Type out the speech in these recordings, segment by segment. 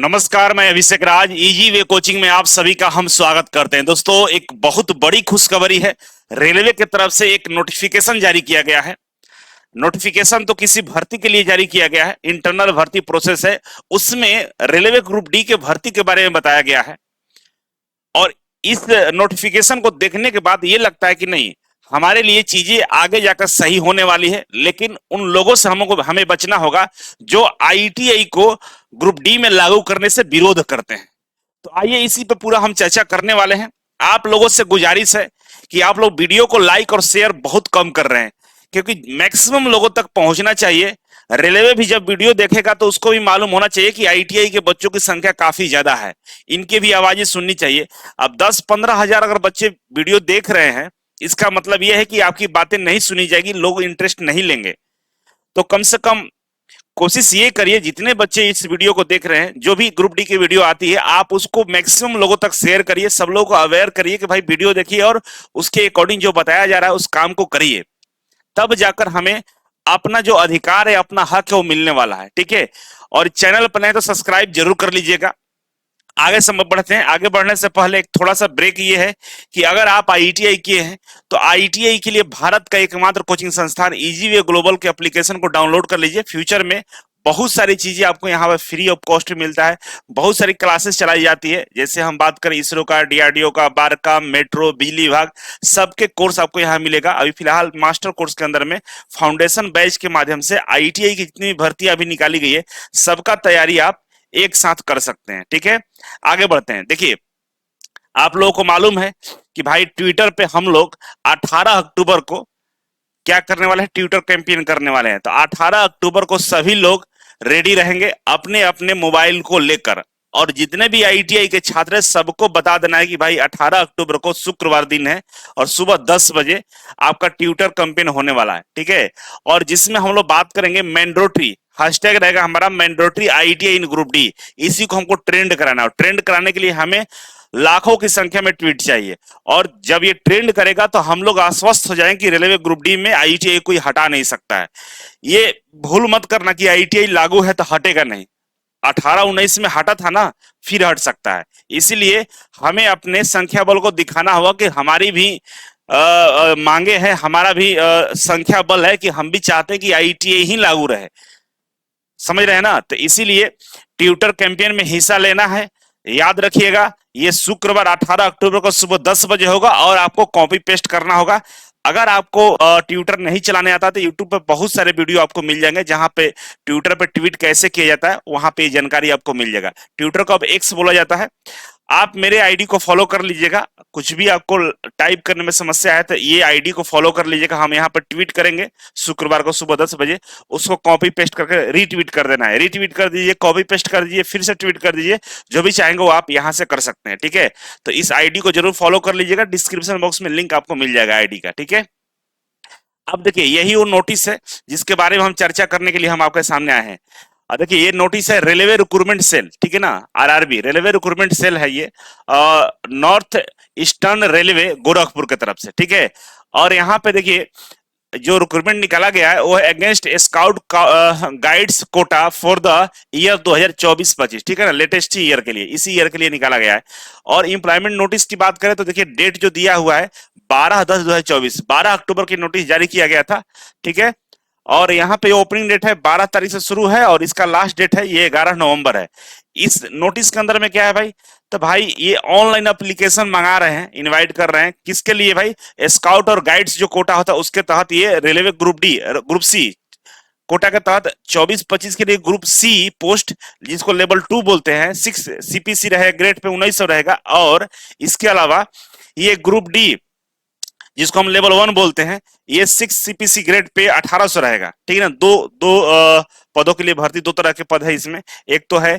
नमस्कार, मैं अभिषेक राज। Easy way coaching में आप सभी का हम स्वागत करते हैं। दोस्तों, एक बहुत बड़ी खुशखबरी है। रेलवे की तरफ से एक नोटिफिकेशन जारी किया गया है। नोटिफिकेशन तो किसी भर्ती के लिए जारी किया गया है, इंटरनल भर्ती प्रोसेस है। उसमें रेलवे ग्रुप डी के भर्ती के बारे में बताया गया है। और इस नोटिफिकेशन को देखने के बाद ये लगता है कि नहीं, हमारे लिए चीजें आगे जाकर सही होने वाली है। लेकिन उन लोगों से हमें बचना होगा जो आईटीआई को ग्रुप डी में लागू करने से विरोध करते हैं। तो आइए इसी पे पूरा हम चर्चा करने वाले हैं। आप लोगों से गुजारिश है कि आप लोग वीडियो को लाइक और शेयर बहुत कम कर रहे हैं, क्योंकि मैक्सिमम लोगों तक पहुंचना चाहिए। रेलवे भी जब वीडियो देखेगा तो उसको भी मालूम होना चाहिए कि आईटीआई के बच्चों की संख्या काफी ज्यादा है, इनकी भी आवाजें सुननी चाहिए। अब 10-15 हजार अगर बच्चे वीडियो देख रहे हैं, इसका मतलब यह है कि आपकी बातें नहीं सुनी जाएगी, लोग इंटरेस्ट नहीं लेंगे। तो कम से कम कोशिश ये करिए, जितने बच्चे इस वीडियो को देख रहे हैं, जो भी ग्रुप डी की वीडियो आती है, आप उसको मैक्सिमम लोगों तक शेयर करिए, सब लोगों को अवेयर करिए कि भाई वीडियो देखिए और उसके अकॉर्डिंग जो बताया जा रहा है उस काम को करिए। तब जाकर हमें अपना जो अधिकार है, अपना हक है, वो मिलने वाला है। ठीक है। और चैनल पर नए तो सब्सक्राइब जरूर कर लीजिएगा। आगे समय बढ़ते हैं। आगे बढ़ने से पहले एक थोड़ा सा ब्रेक ये है कि अगर आप आईटीआई किए हैं तो आईटीआई के लिए भारत का एकमात्र कोचिंग संस्थान इजी वे ग्लोबल के एप्लीकेशन को डाउनलोड कर लीजिए। फ्यूचर में बहुत सारी चीजें आपको यहाँ पर फ्री ऑफ कॉस्ट मिलता है। बहुत सारी क्लासेस चलाई जाती है, जैसे हम बात करें इसरो का, डीआरडीओ का, बारका, मेट्रो, बिजली विभाग, सबके कोर्स आपको यहाँ मिलेगा। अभी फिलहाल मास्टर कोर्स के अंदर में फाउंडेशन बैच के माध्यम से आईटीआई की जितनी भी भर्तियां अभी निकाली गई है, सबका तैयारी आप एक साथ कर सकते हैं। ठीक है। आगे बढ़ते हैं। देखिए, आप लोगों को मालूम है कि भाई ट्विटर पे हम लोग 18 अक्टूबर को क्या करने वाले हैं, ट्विटर कैंपेन करने वाले हैं। तो 18 अक्टूबर को सभी लोग रेडी रहेंगे अपने अपने मोबाइल को लेकर, और जितने भी आईटीआई के छात्र हैं सबको बता देना है कि भाई 18 अक्टूबर को शुक्रवार दिन है और सुबह 10 बजे आपका ट्विटर कैंपेन होने वाला है। ठीक है। और जिसमें हम लोग बात करेंगे मैंडेटरी, हैशटैग रहेगा हमारा मैंडेटरी आईटीआई इन ग्रुप डी। इसी को हमको ट्रेंड कराना है। ट्रेंड कराने के लिए हमें लाखों की संख्या में ट्वीट चाहिए, और जब ये ट्रेंड करेगा तो हम लोग आश्वस्त हो जाएंगे कि रेलवे ग्रुप डी में आईटीआई कोई हटा नहीं सकता है। ये भूल मत करना कि आईटीआई लागू है तो हटेगा नहीं। 18-19 में हटा था ना, फिर हट सकता है। इसीलिए हमें अपने संख्या बल को दिखाना होगा कि हमारी भी मांगे हैं, हमारा भी संख्या बल है कि हम भी चाहते हैं कि आईटीआई ही लागू रहे। समझ रहे हैं ना। तो इसीलिए ट्विटर कैंपेन में हिस्सा लेना है। याद रखिएगा, ये शुक्रवार 18 अक्टूबर को सुबह 10 बजे होगा, और आपको कॉपी पेस्ट करना होगा। अगर आपको ट्विटर नहीं चलाने आता तो यूट्यूब पर बहुत सारे वीडियो आपको मिल जाएंगे, जहां पे ट्विटर पे ट्वीट कैसे किया जाता है, वहां पे जानकारी आपको मिल जाएगा। ट्विटर को अब एक्स बोला जाता है। आप मेरे आईडी को फॉलो कर लीजिएगा। कुछ भी आपको टाइप करने में समस्या है तो ये आईडी को फॉलो कर लीजिएगा। हम यहाँ पर ट्वीट करेंगे शुक्रवार को सुबह 10 बजे, उसको कॉपी पेस्ट करके रीट्वीट कर देना है। रीट्वीट कर दीजिए, कॉपी पेस्ट कर दीजिए, फिर से ट्वीट कर दीजिए, जो भी चाहेंगे वो आप यहाँ से कर सकते हैं। ठीक है। तो इस आईडी को जरूर फॉलो कर लीजिएगा। डिस्क्रिप्शन बॉक्स में लिंक आपको मिल जाएगा आईडी का। ठीक है। अब देखिए, यही वो नोटिस है जिसके बारे में हम चर्चा करने के लिए हम आपके सामने आए हैं। और देखिए, ये नोटिस है रेलवे रिक्रूटमेंट सेल, ठीक है ना, आरआरबी रेलवे रिक्रूटमेंट सेल है ये, नॉर्थ ईस्टर्न रेलवे गोरखपुर की तरफ से। ठीक है। और यहाँ पे देखिए, जो रिक्रूटमेंट निकाला गया है वो है against scout guides Kota for the year 2024-25। ठीक है ना, लेटेस्ट ईयर के लिए, इसी ईयर के लिए निकाला गया है। और इंप्लॉयमेंट नोटिस की बात करें तो देखिए, डेट जो दिया हुआ है 12/10/2024, 12 अक्टूबर की नोटिस जारी किया गया था। ठीक है। और यहाँ पे ओपनिंग डेट है 12 तारीख से शुरू है, और इसका लास्ट डेट है ये 11 नवंबर है। इस नोटिस के अंदर में क्या है भाई, तो भाई ये ऑनलाइन एप्लीकेशन मंगा रहे हैं, इनवाइट कर रहे हैं। किसके लिए भाई, स्काउट और गाइड्स जो कोटा होता है उसके तहत ये railway group D, group C quota के तहत 24-25 के लिए ग्रुप सी पोस्ट, जिसको लेवल 2 बोलते हैं, 6 सीपीसी रहेगा, ग्रेड पे 1900 रहेगा। और इसके अलावा ये ग्रुप डी जिसको हम लेवल 1 बोलते हैं, ये 6 सीपीसी ग्रेड पे 1800 रहेगा। ठीक है ना। दो दो पदों के लिए भर्ती, दो तरह के पद है इसमें। एक तो है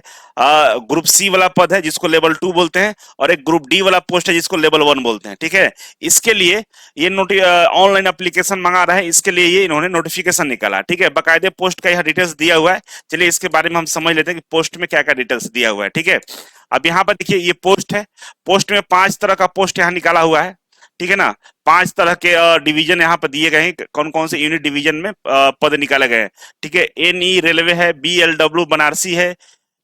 ग्रुप सी वाला पद है जिसको लेवल 2 बोलते हैं, और एक ग्रुप डी वाला पोस्ट है जिसको लेवल 1 बोलते हैं। ठीक है। इसके लिए ये ऑनलाइन एप्लीकेशन मंगा रहे हैं, इसके लिए ये इन्होंने नोटिफिकेशन निकाला। ठीक है। बाकायदे पोस्ट का यहाँ डिटेल्स दिया हुआ है। चलिए इसके बारे में हम समझ लेते हैं कि पोस्ट में क्या क्या डिटेल्स दिया हुआ है। ठीक है। अब यहाँ पर देखिए, ये पोस्ट है। पोस्ट में 5 तरह का पोस्ट यहाँ निकाला हुआ है। ठीक है ना। 5 तरह के डिवीजन यहाँ पर दिए गए हैं, कौन कौन से यूनिट डिवीजन में पद निकाले गए हैं। ठीक है। एनई रेलवे है, बीएलडब्ल्यू बनारसी है,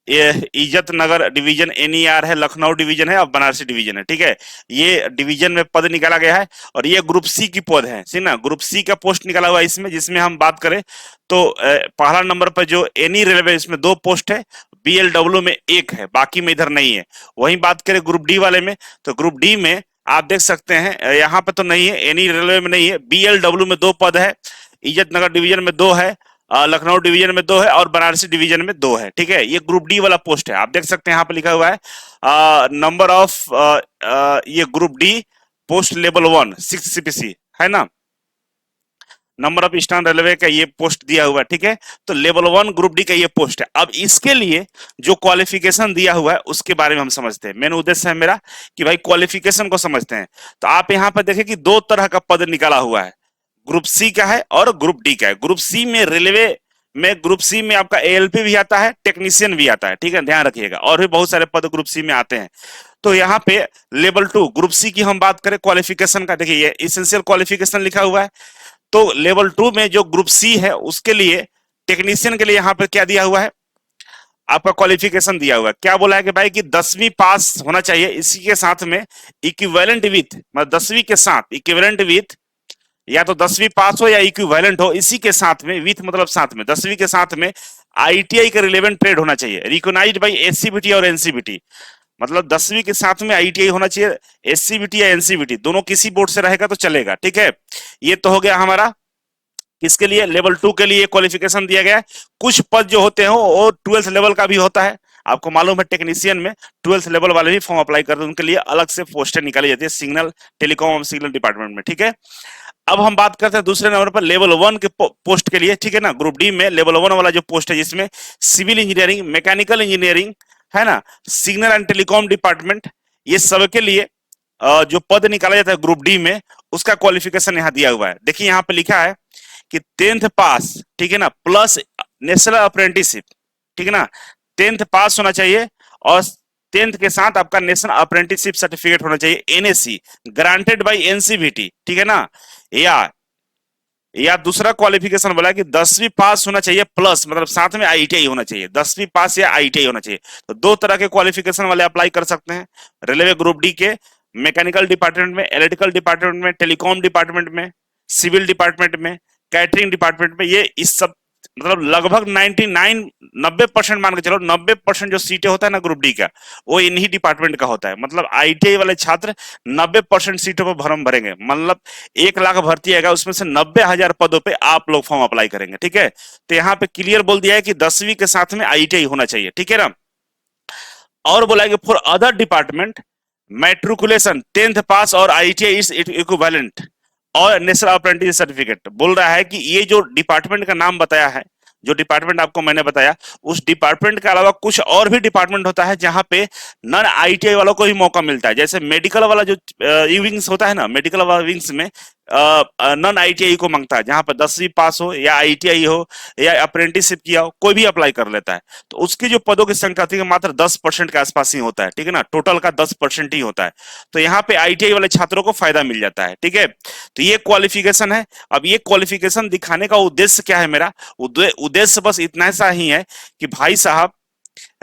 ये इज्जत नगर डिवीजन एनईआर है, लखनऊ डिवीजन है और बनारसी डिवीजन है, ठीक है। ये डिवीजन में पद निकाला गया है और ये ग्रुप सी की पद है, ठीक ना। ग्रुप सी का पोस्ट निकाला हुआ है इसमें, जिसमें हम बात करें तो पहला नंबर पर जो एनी रेलवे, इसमें 2 पोस्ट है, बीएलडब्ल्यू में 1 है, बाकी में इधर नहीं है। वहीं बात करें ग्रुप डी वाले में, तो ग्रुप डी में आप देख सकते हैं यहाँ पे तो नहीं है, एनी रेलवे में नहीं है, बीएलडब्ल्यू में 2 पद है, इज्जत नगर डिवीजन में 2 है, लखनऊ डिवीजन में 2 है और बनारसी डिवीजन में 2 है, ठीक है। ये ग्रुप डी वाला पोस्ट है, आप देख सकते हैं यहाँ पे लिखा हुआ है नंबर ऑफ ये group D post level 1 6 CPC है ना, नंबर ऑफ ईस्टर्न रेलवे का ये पोस्ट दिया हुआ है, ठीक है। तो लेवल 1 ग्रुप डी का ये पोस्ट है। अब इसके लिए जो क्वालिफिकेशन दिया हुआ है उसके बारे में हम समझते हैं। मेन उद्देश्य है मेरा कि भाई क्वालिफिकेशन को समझते हैं। तो आप यहाँ पर देखें कि 2 तरह का पद निकाला हुआ है, ग्रुप सी का है और ग्रुप डी का है। ग्रुप सी में रेलवे में, ग्रुप सी में आपका एएलपी भी आता है, टेक्नीशियन भी आता है, ठीक है, ध्यान रखिएगा, और भी बहुत सारे पद ग्रुप सी में आते हैं। तो यहाँ पे लेवल 2 ग्रुप सी की हम बात करें क्वालिफिकेशन का, देखिए ये इसेंशियल क्वालिफिकेशन लिखा हुआ है। तो लेवल 2 में जो ग्रुप सी है उसके लिए, टेक्नीशियन के लिए यहाँ पे क्या दिया हुआ है, आपका क्वालिफिकेशन दिया हुआ है। क्या बोला है कि भाई कि 10वीं पास होना चाहिए, इसी के साथ में इक्विवेलेंट विथ, मतलब 10वीं के साथ इक्विवेलेंट विथ, या तो 10वीं पास हो या इक्विवेलेंट हो, इसी के साथ में विथ मतलब साथ में, 10वीं के साथ में आईटीआई का रिलेवेंट ट्रेड होना चाहिए, रिकॉग्नाइज्ड बाय एससीबीटी और एनसीबीटी। मतलब 10वीं के साथ में आईटीआई होना चाहिए, एससीबीटी या एनसीबीटी दोनों किसी बोर्ड से रहेगा तो चलेगा, ठीक है। ये तो हो गया हमारा किसके लिए, लेवल 2 के लिए क्वालिफिकेशन दिया गया है। कुछ पद जो होते हैं वो 12th लेवल का भी होता है, आपको मालूम है टेक्नीशियन में 12th लेवल वाले भी फॉर्म अप्लाई करते हैं, उनके लिए अलग से पोस्टें निकाली जाती है सिग्नल टेलीकॉम और सिग्नल डिपार्टमेंट में, ठीक है। अब हम बात करते हैं दूसरे नंबर पर लेवल 1 के पोस्ट के लिए, ठीक है ना। ग्रुप डी में लेवल 1 वाला जो पोस्ट है जिसमें सिविल इंजीनियरिंग, मैकेनिकल इंजीनियरिंग है ना, सिग्नल एंड टेलीकॉम डिपार्टमेंट, ये सब के लिए जो पद निकाला जाता है ग्रुप डी में, उसका क्वालिफिकेशन यहाँ दिया हुआ है। देखिए यहाँ पे लिखा है कि 10th पास, ठीक है ना, प्लस नेशनल अप्रेंटिसशिप, ठीक है ना, 10th पास होना चाहिए और 10th के साथ आपका नेशनल अप्रेंटिसशिप सर्टिफिकेट होना चाहिए, एनएसी ग्रांटेड बाय एनसीबीटी, ठीक है ना। या दूसरा क्वालिफिकेशन बोला कि 10वीं पास होना चाहिए प्लस, मतलब साथ में आईटीआई होना चाहिए, 10वीं पास या आईटीआई होना चाहिए। तो 2 तरह के क्वालिफिकेशन वाले अप्लाई कर सकते हैं रेलवे ग्रुप डी के, मैकेनिकल डिपार्टमेंट में, इलेक्ट्रिकल डिपार्टमेंट में, टेलीकॉम डिपार्टमेंट में, सिविल डिपार्टमेंट में, कैटरिंग डिपार्टमेंट में। ये इस सब मतलब लगभग 99 90% मान के चलो, 90% जो सीटें होता है ना ग्रुप डी का, वो इन्हीं डिपार्टमेंट का होता है। मतलब आईटीआई वाले छात्र 90% सीटों पर फॉर्म भरेंगे, मतलब 1 लाख भर्ती आएगा, उसमें से 90,000 पदों पे आप लोग फॉर्म अप्लाई करेंगे, ठीक है। तो यहाँ पे क्लियर बोल दिया है कि 10वीं के साथ में आईटीआई होना चाहिए, ठीक है ना। और बोला है कि for other department matriculation 10th पास और आईटीआई इज इक्विवेलेंट और नेशनल अप्रेंटिस सर्टिफिकेट। बोल रहा है कि ये जो डिपार्टमेंट का नाम बताया है, जो डिपार्टमेंट आपको मैंने बताया, उस डिपार्टमेंट के अलावा कुछ और भी डिपार्टमेंट होता है जहां पे नॉन आईटीआई वालों को ही मौका मिलता है। जैसे मेडिकल वाला जो विंग्स होता है ना, मेडिकल वाला विंग्स में नॉन आईटीआई को मांगता है, जहां पर 10वीं पास हो या आईटीआई हो या अप्रेंटिसशिप किया हो, कोई भी अप्लाई कर लेता है। तो उसकी जो पदों की संख्या थी मात्र 10% के आसपास ही होता है, ठीक है ना, टोटल का 10% ही होता है। तो यहाँ पे आईटीआई वाले छात्रों को फायदा मिल जाता है, ठीक है। तो ये क्वालिफिकेशन है। अब ये क्वालिफिकेशन दिखाने का उद्देश्य क्या है, मेरा उद्देश्य बस इतना सा ही है कि भाई साहब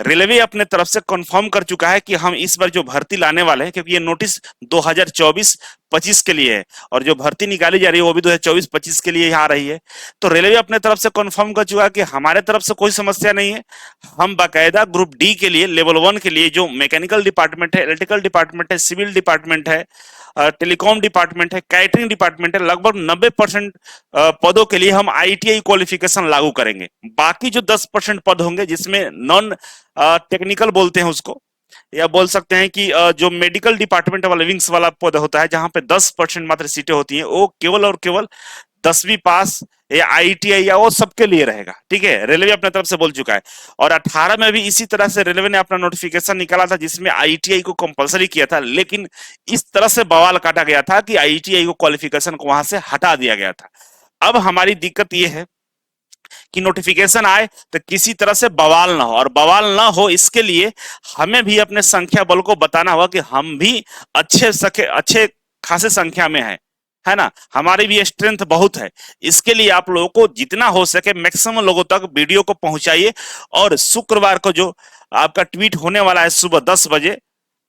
रेलवे अपने तरफ से कंफर्म कर चुका है कि हम इस बार जो भर्ती लाने वाले हैं, क्योंकि ये नोटिस 2024-25 के लिए है और जो भर्ती निकाली जा रही है वो भी 2024-25 के लिए आ रही है। तो रेलवे अपने तरफ से कंफर्म कर चुका है कि हमारे तरफ से कोई समस्या नहीं है। हम बाकायदा ग्रुप डी के लिए, लेवल 1 के लिए, जो मैकेनिकल डिपार्टमेंट है, इलेक्ट्रिकल डिपार्टमेंट है, सिविल डिपार्टमेंट है, टेलीकॉम डिपार्टमेंट है, कैटरिंग डिपार्टमेंट है, लगभग 90% पदों के लिए हम आईटीआई क्वालिफिकेशन लागू करेंगे। बाकी जो 10% पद होंगे जिसमें नॉन टेक्निकल बोलते हैं उसको, या बोल सकते हैं कि जो मेडिकल डिपार्टमेंट वाला विंग्स वाला पद होता है जहां पे 10% मात्र सीटें होती हैं, वो केवल और केवल 10वीं पास या आईटीआई या वो सबके लिए रहेगा, ठीक है। रेलवे अपने तरफ से बोल चुका है। और 18 में भी इसी तरह से रेलवे ने अपना नोटिफिकेशन निकाला था जिसमें आईटीआई को कंपलसरी किया था, लेकिन इस तरह से बवाल काटा गया था कि आईटीआई को क्वालिफिकेशन को वहां से हटा दिया गया था। अब हमारी दिक्कत यह है कि नोटिफिकेशन आए तो किसी तरह से बवाल ना हो, और बवाल ना हो इसके लिए हमें भी अपने संख्या बल को बताना होगा कि हम भी अच्छे खासे संख्या में है, है ना, हमारी भी स्ट्रेंथ बहुत है। इसके लिए आप लोगों को जितना हो सके मैक्सिमम लोगों तक वीडियो को पहुंचाइए। और शुक्रवार को जो आपका ट्वीट होने वाला है सुबह 10 बजे,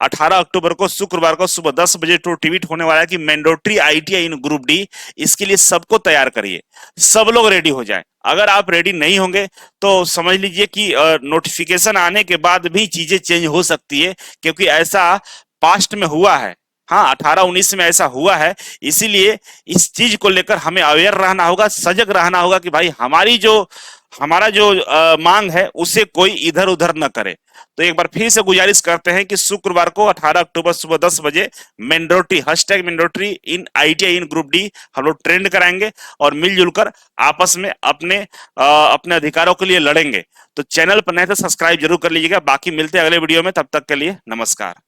18 अक्टूबर को शुक्रवार को सुबह 10 बजे तो ट्वीट होने वाला है कि मैंडेटरी आईटीआई इन ग्रुप डी। इसके लिए सबको तैयार करिए, सब लोग रेडी हो जाएं। अगर आप रेडी नहीं होंगे तो समझ लीजिए कि नोटिफिकेशन आने के बाद भी चीजें चेंज हो सकती है, क्योंकि ऐसा पास्ट में हुआ है। हाँ, 18-19 में ऐसा हुआ है। इसीलिए इस चीज को लेकर हमें अवेयर रहना होगा, सजग रहना होगा कि भाई हमारा जो मांग है उसे कोई इधर उधर न करे। तो एक बार फिर से गुजारिश करते हैं कि शुक्रवार को 18 अक्टूबर सुबह 10 बजे मैंडेटरी #मैंडेटरी इन आईटीआई इन ग्रुप डी हम लोग ट्रेंड कराएंगे और मिलजुल कर आपस में अपने अधिकारों के लिए लड़ेंगे। तो चैनल पर नए तो सब्सक्राइब जरूर कर लीजिएगा। बाकी मिलते हैं अगले वीडियो में, तब तक के लिए नमस्कार।